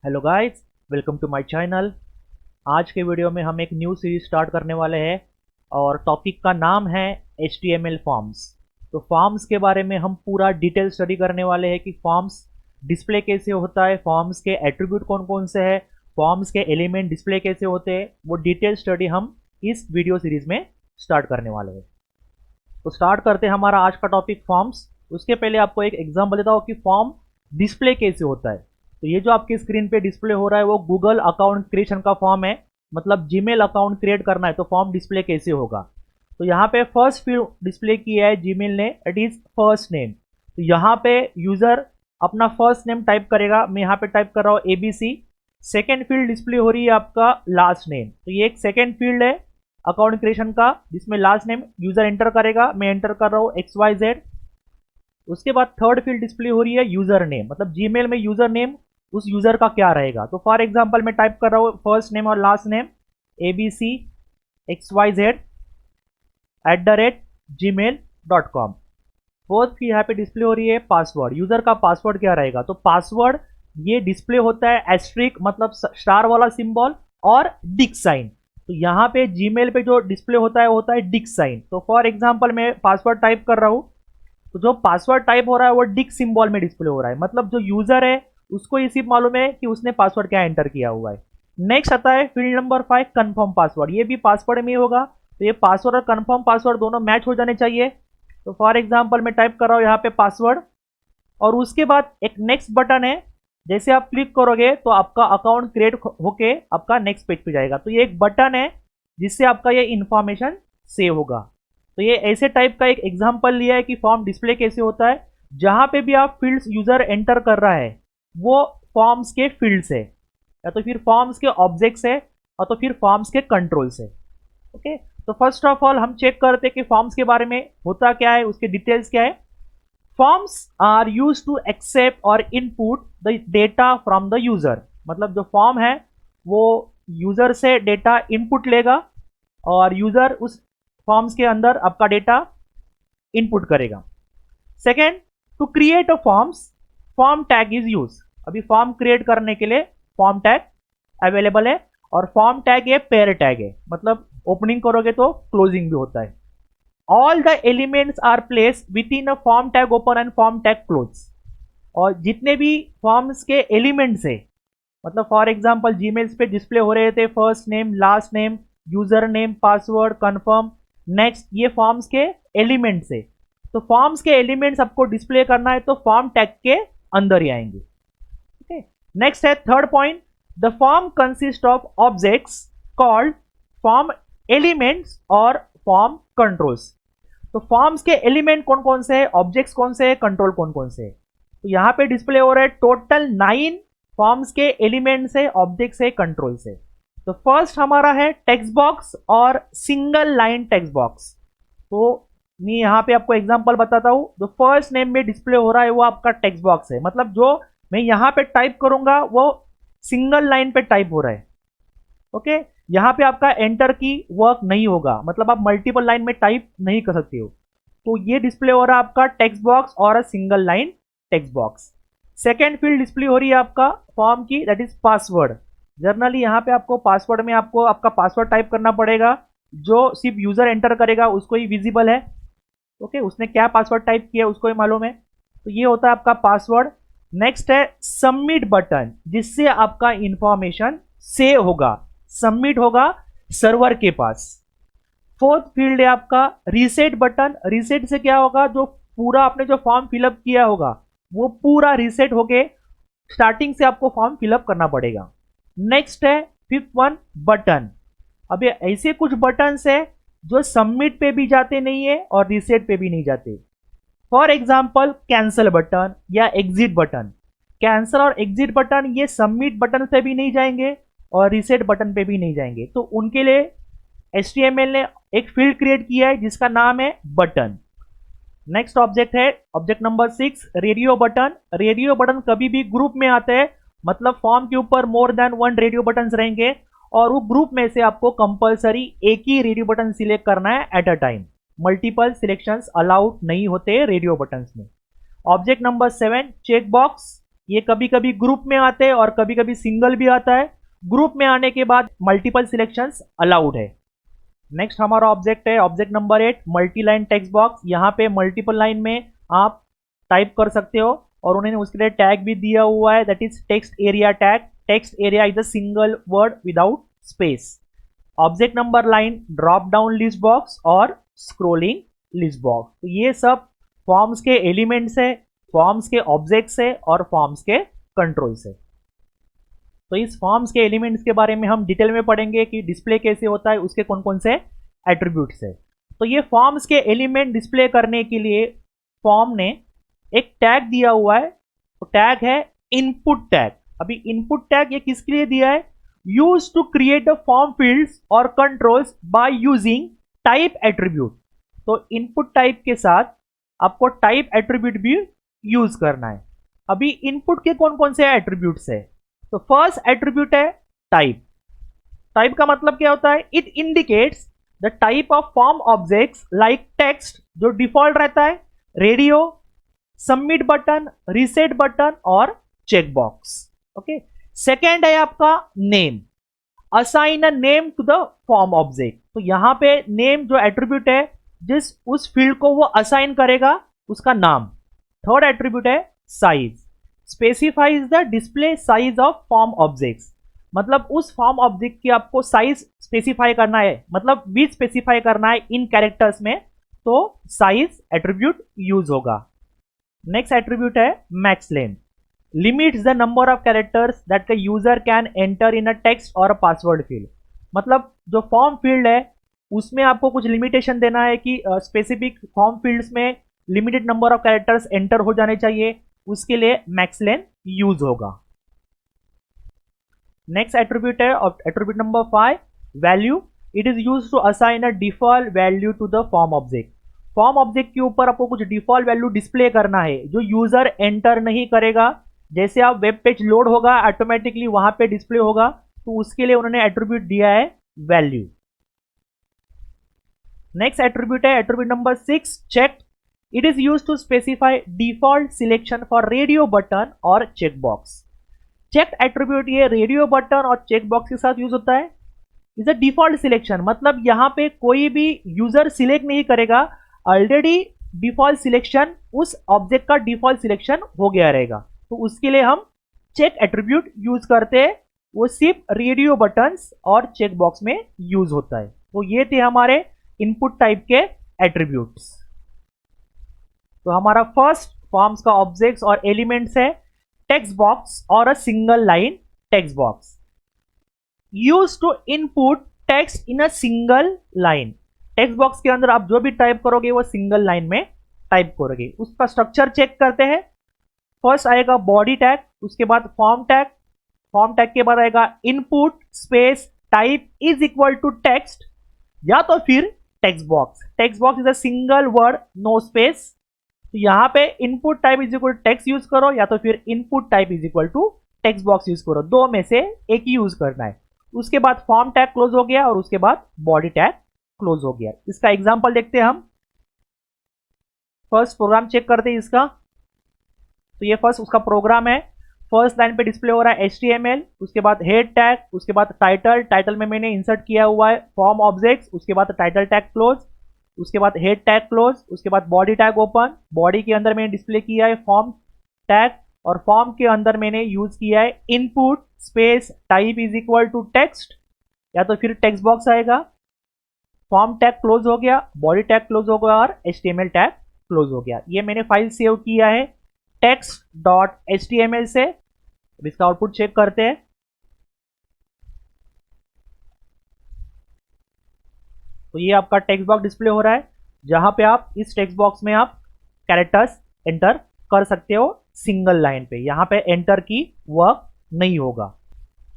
Hello guys, welcome to my channel. आज के video में हम एक न्यू सीरीज स्टार्ट करने वाले हैं और टॉपिक का नाम है HTML फॉर्म्स। तो फॉर्म्स के बारे में हम पूरा डिटेल स्टडी करने वाले हैं कि फॉर्म्स डिस्प्ले कैसे होता है, फॉर्म्स के एट्रीब्यूट कौन कौन से हैं, फॉर्म्स के एलिमेंट डिस्प्ले कैसे होते हैं, वो डिटेल स्टडी हम इस वीडियो सीरीज में स्टार्ट करने वाले हैं। तो स्टार्ट करते हैं हमारा आज का टॉपिक फॉर्म्स। उसके पहले आपको एक एग्जांपल देता हूँ कि फॉर्म डिस्प्ले कैसे होता है। तो ये जो आपकी स्क्रीन पे डिस्प्ले हो रहा है वो गूगल अकाउंट क्रिएशन का फॉर्म है, मतलब जीमेल अकाउंट क्रिएट करना है तो फॉर्म डिस्प्ले कैसे होगा। तो यहाँ पे फर्स्ट फील्ड डिस्प्ले किया है जीमेल ने, इट इज फर्स्ट नेम। तो यहाँ पे यूजर अपना फर्स्ट नेम टाइप करेगा, मैं यहाँ पे टाइप कर रहा हूँ ABC। सेकेंड फील्ड डिस्प्ले हो रही है आपका लास्ट नेम, तो ये एक सेकेंड फील्ड है अकाउंट क्रिएशन का जिसमें लास्ट नेम यूजर एंटर करेगा, मैं एंटर कर रहा हूँ XYZ। उसके बाद थर्ड फील्ड डिस्प्ले हो रही है यूजर नेम, मतलब जीमेल में यूजर नेम उस यूजर का क्या रहेगा। तो फॉर एग्जांपल मैं टाइप कर रहा हूँ फर्स्ट नेम और last name ABC XYZ @gmail.com। Fourth की यहाँ पे डिस्प्ले हो रही है पासवर्ड, यूजर का पासवर्ड क्या रहेगा। तो पासवर्ड ये डिस्प्ले होता है एस्ट्रिक, मतलब स्टार वाला सिंबल और डिक साइन। तो यहाँ पे जीमेल पे जो डिस्प्ले होता है डिक साइन। तो फॉर एग्जांपल मैं पासवर्ड टाइप कर रहा हूँ, तो जो पासवर्ड टाइप हो रहा है वो डिक सिंबल में डिस्प्ले हो रहा है, मतलब जो यूजर है उसको ये सिर्फ मालूम है कि उसने पासवर्ड क्या एंटर किया हुआ है। नेक्स्ट आता है फील्ड नंबर 5 कंफर्म पासवर्ड, ये भी पासवर्ड में होगा। तो ये पासवर्ड और कंफर्म पासवर्ड दोनों मैच हो जाने चाहिए। तो फॉर एग्जांपल मैं टाइप कर रहा हूँ यहाँ पे पासवर्ड, और उसके बाद एक नेक्स्ट बटन है, जैसे आप क्लिक करोगे तो आपका अकाउंट क्रिएट होके आपका नेक्स्ट पेज पे जाएगा। तो ये एक बटन है जिससे आपका ये इंफॉर्मेशन सेव होगा। तो ये ऐसे टाइप का एक एग्जांपल लिया है कि फॉर्म डिस्प्ले कैसे होता है। जहां पे भी आप फील्ड्स यूजर एंटर कर रहा है वो फॉर्म्स के फील्ड्स है, या तो फिर फॉर्म्स के ऑब्जेक्ट्स है, और तो फिर फॉर्म्स के कंट्रोल्स है। ओके, तो फर्स्ट ऑफ ऑल हम चेक करते हैं कि फॉर्म्स के बारे में होता क्या है, उसके डिटेल्स क्या है। Forms are use to accept और input the data from the user, मतलब जो फॉर्म है वो यूजर से डेटा इनपुट लेगा और यूजर उस फॉर्म्स के अंदर आपका डेटा इनपुट करेगा। Second, to create a forms form tag is use. अभी फॉर्म क्रिएट करने के लिए फॉर्म टैग अवेलेबल है, और फॉर्म टैग ये पेयर टैग है, मतलब ओपनिंग करोगे तो क्लोजिंग भी होता है। All the elements are place with in a form tag open and form tag close. और जितने भी फॉर्म्स के एलिमेंट्स है, मतलब फॉर एग्जांपल जीमेल्स पे डिस्प्ले हो रहे थे first name, last name, user name, password, confirm, next, ये फॉर्म्स के एलिमेंट्स है। तो फॉर्म्स के एलिमेंट्स आपको डिस्प्ले करना है तो फॉर्म टैग के अंदर ही आएंगे। ओके, नेक्स्ट है third point, the form consist of objects called form elements और फॉर्म कंट्रोल्स। तो फॉर्म्स के एलिमेंट कौन कौन से हैं, ऑब्जेक्ट्स कौन से हैं, कंट्रोल कौन कौन से हैं। तो यहां पे डिस्प्ले हो रहा है टोटल 9 फॉर्म्स के एलिमेंट्स है, ऑब्जेक्ट्स है, कंट्रोल्स है। तो फर्स्ट हमारा है टेक्स्ट बॉक्स और सिंगल लाइन टेक्स्ट बॉक्स। तो मैं यहाँ पे आपको एग्जांपल बताता हूँ। जो फर्स्ट नेम में डिस्प्ले हो रहा है वो आपका टेक्स्ट बॉक्स है, मतलब जो मैं यहाँ पे टाइप करूंगा वो सिंगल लाइन पे टाइप हो रहा है। ओके, यहाँ पे आपका एंटर की वर्क नहीं होगा, मतलब आप मल्टीपल लाइन में टाइप नहीं कर सकते हो। तो ये डिस्प्ले हो रहा है आपका टेक्स्ट बॉक्स और single line text box. Second field display हो रही है आपका फॉर्म की, दैट इज पासवर्ड। जनरली यहाँ पे आपको पासवर्ड में आपको आपका पासवर्ड टाइप करना पड़ेगा, जो सिर्फ यूजर एंटर करेगा उसको ही विजिबल है। ओके, उसने क्या पासवर्ड टाइप किया उसको ही मालूम है। तो ये होता है आपका पासवर्ड। नेक्स्ट है सबमिट बटन, जिससे आपका इंफॉर्मेशन सेव होगा, सबमिट होगा सर्वर के पास। फोर्थ फील्ड है आपका रीसेट बटन। रीसेट से क्या होगा, जो पूरा आपने जो फॉर्म फिलअप किया होगा वो पूरा रीसेट होके स्टार्टिंग से आपको फॉर्म फिलअप करना पड़ेगा। नेक्स्ट है फिफ्थ वन बटन। अब ये ऐसे कुछ बटन है जो सबमिट पे भी जाते नहीं है और रीसेट पे भी नहीं जाते। फॉर एग्जाम्पल कैंसिल बटन या एग्जिट बटन। कैंसिल और एग्जिट बटन ये सबमिट बटन पे भी नहीं जाएंगे और रीसेट बटन पे भी नहीं जाएंगे। तो उनके लिए HTML ने एक फील्ड क्रिएट किया है जिसका नाम है बटन। नेक्स्ट ऑब्जेक्ट है object number 6 radio button. Radio button कभी भी ग्रुप में आते हैं, मतलब फॉर्म के ऊपर मोर देन 1 रेडियो बटन रहेंगे और वो ग्रुप में से आपको कंपलसरी एक ही रेडियो बटन सिलेक्ट करना है at a time. Multiple selections allowed नहीं होते रेडियो बटन्स में। Object number 7 check box. ये कभी कभी ग्रुप में आते हैं और कभी कभी सिंगल भी आता है। ग्रुप में आने के बाद मल्टीपल सिलेक्शंस अलाउड है। नेक्स्ट हमारा ऑब्जेक्ट है object number 8, multi line text box. यहाँ पे मल्टीपल लाइन में आप टाइप कर सकते हो और उन्होंने उसके लिए टैग भी दिया हुआ है, that is text area tag. Text area is a single word without space. Object number line, drop down list box और स्क्रोलिंग लिस्ट बॉक्स। तो ये सब फॉर्म्स के एलिमेंट्स है, फॉर्म्स के ऑब्जेक्ट्स है और फॉर्म्स के कंट्रोल्स है। तो इस फॉर्म्स के एलिमेंट्स के बारे में हम डिटेल में पढ़ेंगे कि डिस्प्ले कैसे होता है, उसके कौन कौन से एट्रीब्यूट्स है। तो ये फॉर्म्स के एलिमेंट डिस्प्ले करने के लिए फॉर्म ने एक टैग दिया हुआ है, तो टैग है इनपुट टैग। अभी इनपुट टैग ये किसके लिए दिया है? Use to create the form fields और controls by using type attribute. तो इनपुट टाइप के साथ आपको टाइप एट्रीब्यूट भी यूज करना है। अभी इनपुट के कौन कौन से एट्रीब्यूट्स है? तो फर्स्ट एट्रीब्यूट है टाइप। टाइप का मतलब क्या होता है? It indicates the type of form objects like text जो डिफॉल्ट रहता है, radio, submit button, reset button और चेक बॉक्स। ओके। सेकेंड है आपका name, assign a name to the form object. तो यहां पे नेम जो एट्रीब्यूट है, जिस उस फील्ड को वो असाइन करेगा उसका नाम। थर्ड एट्रीब्यूट है size, specifies the display size of form objects. मतलब उस फॉर्म ऑब्जेक्ट की आपको साइज स्पेसिफाई करना है, मतलब विड्थ स्पेसिफाई करना है इन कैरेक्टर्स में, तो साइज एट्रीब्यूट यूज होगा। नेक्स्ट एट्रीब्यूट है max length, limits the number of characters that the user can enter in a text और अ पासवर्ड फील्ड। मतलब जो फॉर्म फील्ड है उसमें आपको कुछ लिमिटेशन देना है कि स्पेसिफिक फॉर्म फील्ड्स में limited number of characters enter हो जाने चाहिए, उसके लिए मैक्स लेंथ यूज होगा। नेक्स्ट एट्रीब्यूट है attribute number 5, value. It is use to assign a default value to the form object. Form object के ऊपर आपको कुछ डिफॉल्ट वैल्यू डिस्प्ले करना है जो यूजर एंटर नहीं करेगा। जैसे आप वेब पेज लोड होगा ऑटोमेटिकली वहां पे डिस्प्ले होगा, तो उसके लिए उन्होंने एट्रीब्यूट दिया है वैल्यू। नेक्स्ट एट्रीब्यूट है attribute number 6, check. It is use to specify default selection for radio button और चेक बॉक्स। चेक एट्रीब्यूट ये रेडियो बटन और चेक बॉक्स के साथ यूज होता है। इज अ डिफॉल्ट सिलेक्शन, मतलब यहां पे कोई भी यूजर सिलेक्ट नहीं करेगा, ऑलरेडी डिफॉल्ट सिलेक्शन उस ऑब्जेक्ट का डिफॉल्ट सिलेक्शन हो गया रहेगा, तो उसके लिए हम चेक एट्रीब्यूट यूज करते हैं। वो सिर्फ रेडियो बटन्स और चेक बॉक्स में यूज होता है। तो ये थे हमारे इनपुट टाइप के एट्रीब्यूट्स। तो हमारा फर्स्ट फॉर्म्स का ऑब्जेक्ट्स और एलिमेंट्स है टेक्स्ट बॉक्स और a single line text box, use to input text in a single line. Text box के अंदर आप जो भी टाइप करोगे वो सिंगल लाइन में टाइप करोगे। उसका स्ट्रक्चर चेक करते हैं। फर्स्ट आएगा बॉडी टैग, उसके बाद फॉर्म टैग, फॉर्म टैग के बाद आएगा input space type is equal to text या तो फिर text box. Text box is a single word, no space. तो यहां पे input type is equal to text use करो या तो फिर input type is equal to text box use करो, दो में से एक ही यूज करना है। उसके बाद फॉर्म टैग क्लोज हो गया और उसके बाद बॉडी टैग क्लोज हो गया। इसका एग्जांपल देखते हैं हम। फर्स्ट प्रोग्राम चेक करते हैं इसका। तो ये फर्स्ट उसका प्रोग्राम है। फर्स्ट लाइन पे डिस्प्ले हो रहा है HTML, उसके बाद हेड टैग, उसके बाद टाइटल, टाइटल में मैंने इंसर्ट किया हुआ है फॉर्म ऑब्जेक्ट्स, उसके बाद टाइटल टैग क्लोज, उसके बाद हेड टैग क्लोज, उसके बाद बॉडी टैग ओपन। बॉडी के अंदर मैंने डिस्प्ले किया है फॉर्म टैग और फॉर्म के अंदर मैंने यूज किया है input space type is equal to text या तो फिर टेक्स्ट बॉक्स आएगा। फॉर्म टैग क्लोज हो गया, बॉडी टैग क्लोज हो गया और HTML टैग क्लोज हो गया। ये मैंने फाइल सेव किया है text.html से। अब इसका आउटपुट चेक करते हैं। तो ये आपका टेक्स्ट बॉक्स डिस्प्ले हो रहा है, जहां पे आप इस टेक्स्ट बॉक्स में आप कैरेक्टर्स एंटर कर सकते हो सिंगल लाइन पे। यहां पे एंटर की वर्क नहीं होगा।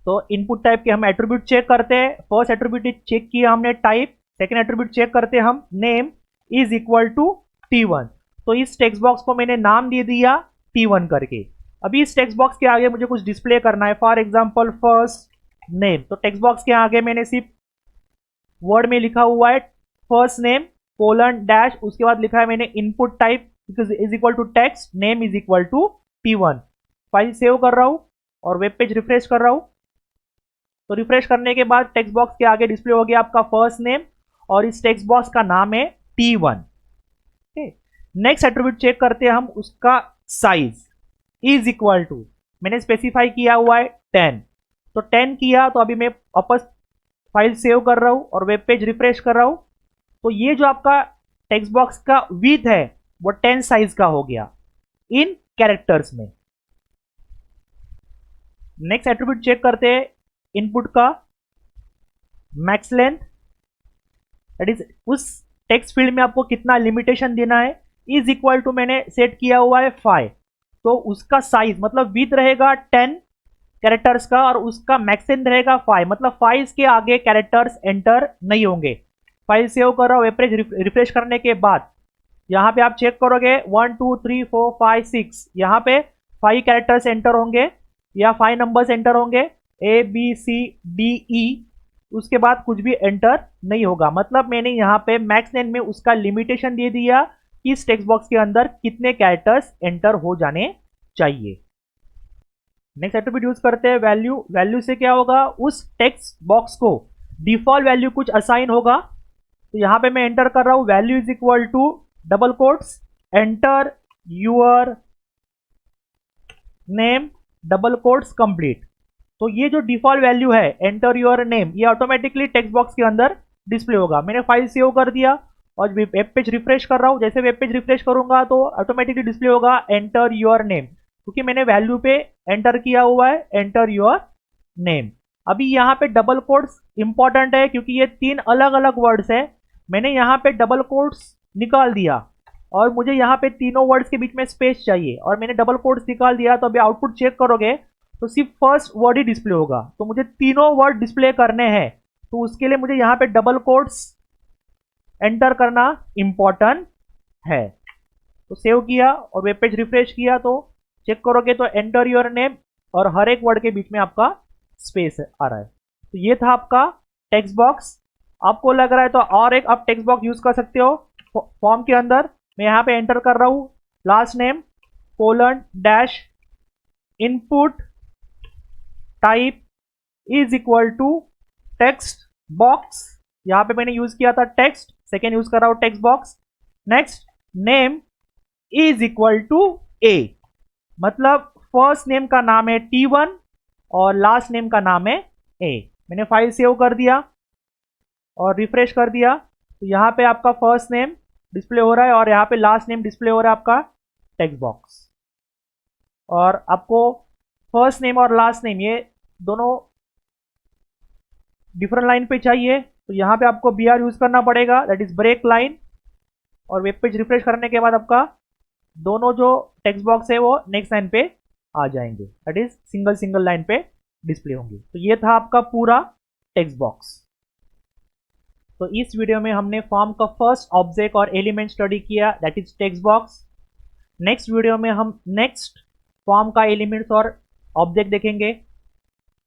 तो इनपुट टाइप के हम एट्रीब्यूट चेक करते हैं। फर्स्ट एट्रीब्यूट चेक किया हमने टाइप, सेकंड एट्रीब्यूट चेक करते हैं हम name is equal to T1। तो इस टेक्स्ट बॉक्स को मैंने नाम दे दिया T1 करके। अभी इस टेक्स्ट बॉक्स के आगे मुझे कुछ डिस्प्ले करना है, फॉर एग्जांपल फर्स्ट नेम। तो टेक्स्ट बॉक्स के आगे मैंने सिर्फ वर्ड में लिखा हुआ है फर्स्ट नेम कोलन डैश, उसके बाद लिखा है मैंने input type is equal to text name is equal to T1। File save कर रहा हूं और वेब पेज रिफ्रेश कर रहा हूं। तो रिफ्रेश करने के बाद टेक्स्ट बॉक्स के आगे डिस्प्ले हो गया आपका फर्स्ट नेम और इस टेक्स्ट बॉक्स का नाम है T1। नेक्स्ट एट्रीब्यूट चेक करते हैं हम, उसका साइज इज इक्वल टू, मैंने स्पेसिफाई किया हुआ है 10, तो 10 किया, तो अभी मैं वापस फाइल सेव कर रहा हूं और वेब पेज रिफ्रेश कर रहा हूं। तो ये जो आपका टेक्स्ट बॉक्स का विड्थ है वो 10 साइज का हो गया इन कैरेक्टर्स में। नेक्स्ट एट्रीब्यूट चेक करते हैं इनपुट का, मैक्स लेंथ, दैट इज उस टेक्स्ट फील्ड में आपको कितना लिमिटेशन देना है, इज इक्वल टू मैंने सेट किया हुआ है 5, तो उसका साइज मतलब विड्थ रहेगा 10 कैरेक्टर्स का और उसका मैक्स लेंथ रहेगा 5, मतलब 5 के आगे कैरेक्टर्स एंटर नहीं होंगे। फाइल सेव कर रहा हूं, वेब पेज रिफ्रेश करने के बाद यहां पे आप चेक करोगे 1 2 3 4 5 6, यहां पे 5 कैरेक्टर्स एंटर होंगे या 5 नंबर्स एंटर होंगे, A B C D E, उसके बाद कुछ भी एंटर नहीं होगा। मतलब मैंने यहाँ पे मैक्स लेंथ में उसका लिमिटेशन दे दिया कि इस टेक्स्ट बॉक्स के अंदर कितने कैरेक्टर्स एंटर हो जाने चाहिए। नेक्स्ट एट्रीब्यूट यूज करते हैं वैल्यू। वैल्यू से क्या होगा, उस टेक्स्ट बॉक्स को डिफॉल्ट वैल्यू कुछ असाइन होगा। तो यहां पे मैं एंटर कर रहा हूं value is equal to double quotes enter your name double quotes complete. तो ये जो डिफॉल्ट वैल्यू है एंटर योर नेम, ये ऑटोमेटिकली टेक्स्ट बॉक्स के अंदर डिस्प्ले होगा। मैंने फाइल सेव कर दिया और वेब पेज रिफ्रेश कर रहा हूं, जैसे वेब पेज रिफ्रेश करूंगा तो ऑटोमेटिकली डिस्प्ले होगा एंटर योर नेम, क्योंकि मैंने वैल्यू पे एंटर किया हुआ है एंटर योर नेम। अभी यहाँ पे डबल कोट्स इंपॉर्टेंट है क्योंकि ये 3 अलग अलग वर्ड्स है। मैंने यहाँ पे डबल कोट्स निकाल दिया और मुझे यहाँ पे तीनों वर्ड्स के बीच में स्पेस चाहिए और मैंने डबल कोट्स निकाल दिया। तो अभी आउटपुट चेक करोगे तो सिर्फ फर्स्ट वर्ड ही डिस्प्ले होगा, तो मुझे तीनों वर्ड डिस्प्ले करने हैं, तो उसके लिए मुझे यहाँ पे डबल कोट्स एंटर करना इंपॉर्टेंट है। तो सेव किया और वेब पेज रिफ्रेश किया तो चेक करोगे तो एंटर योर नेम और हर एक वर्ड के बीच में आपका स्पेस आ रहा है। तो ये था आपका टेक्स्ट बॉक्स। आपको लग रहा है तो और एक आप टेक्स्ट बॉक्स यूज कर सकते हो फॉर्म के अंदर। मैं यहाँ पे एंटर कर रहा हूँ last name colon dash input type is equal to text box, यहां पे मैंने यूज किया था टेक्स्ट, सेकेंड यूज कर रहा हूं text box. Next name is equal to A, मतलब फर्स्ट नेम का नाम है T1 और लास्ट नेम का नाम है A। मैंने फाइल सेव कर दिया और रिफ्रेश कर दिया, तो यहां पे आपका फर्स्ट नेम डिस्प्ले हो रहा है और यहां पे लास्ट नेम डिस्प्ले हो रहा है आपका टेक्स्ट बॉक्स। और आपको फर्स्ट नेम और लास्ट नेम ये दोनों डिफरेंट लाइन पे चाहिए, तो यहां पे आपको BR यूज करना पड़ेगा, दैट इज ब्रेक लाइन। और वेब पेज रिफ्रेश करने के बाद आपका दोनों जो टेक्स्ट बॉक्स है वो नेक्स्ट लाइन पे आ जाएंगे, that is single single line पे डिस्प्ले होंगे। तो ये था आपका पूरा टेक्स्ट बॉक्स। तो इस वीडियो में हमने फॉर्म का फर्स्ट ऑब्जेक्ट और एलिमेंट स्टडी किया, that is text box. Next video में हम नेक्स्ट फॉर्म का एलिमेंट्स और ऑब्जेक्ट देखेंगे।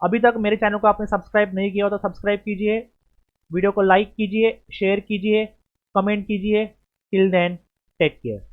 अभी तक मेरे चैनल को आपने सब्सक्राइब नहीं किया हो तो सब्सक्राइब कीजिए, वीडियो को लाइक कीजिए, शेयर कीजिए, कमेंट कीजिए। Till then take care.